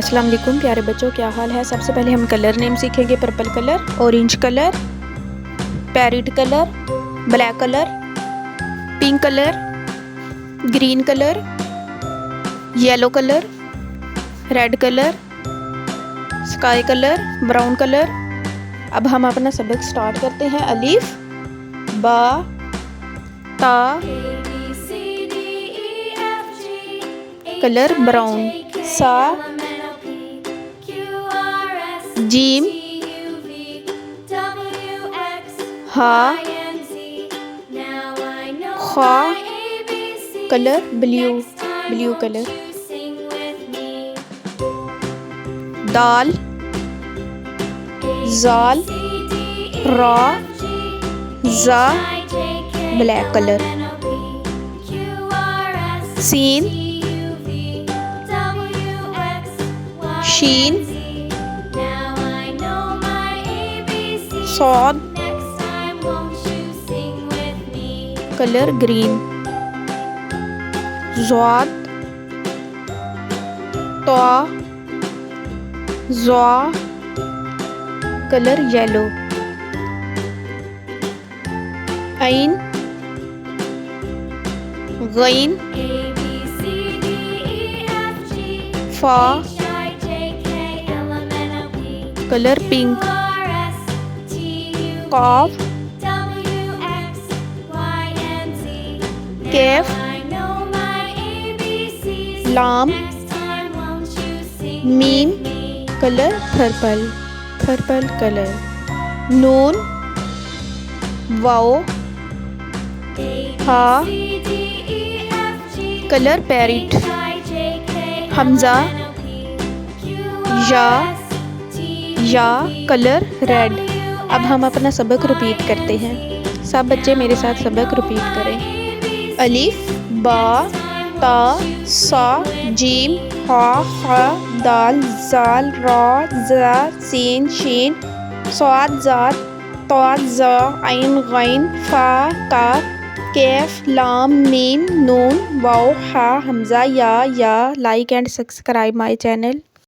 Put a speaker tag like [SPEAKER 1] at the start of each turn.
[SPEAKER 1] अस्सलाम वालेकुम प्यारे बच्चों, क्या हाल है। सबसे पहले हम कलर नेम सीखेंगे। Purple colour, orange colour, parrot colour, black colour, pink colour, green colour, yellow colour, red colour, sky colour, brown colour. अब हम अपना सबक स्टार्ट करते हैं। अलिफ, बा, ता, कलर ब्राउन, सा, जीम, हा, खा, कलर ब्लू, ब्लू कलर, दाल, जाल, रा, जा, ब्लैक कलर, सीन, शीन, सौद, कलर ग्रीन, ज़ाद, तवा, ज़ा, कलर येलो, ऐन, गैन, फा, कलर पिंक, काफ, कैफ, लाम, मीम, कलर पर्पल, पर्पल कलर, नून, वाओ, हा, कलर पैरेट, हमजा, या, कलर रेड। अब हम अपना सबक रिपीट करते हैं। सब बच्चे मेरे साथ सबक रिपीट करें। अलिफ, बा, ता, सा, जीम, हा, दाल, जाल, रा, जा, सीन, शीन, सौद, ज़ाद, तवा, ज़ा, ऐन, गैन, फा, काफ, कैफ, लाम, मीम, नून, वाओ, हा, हमजा, या। Like and subscribe my channel.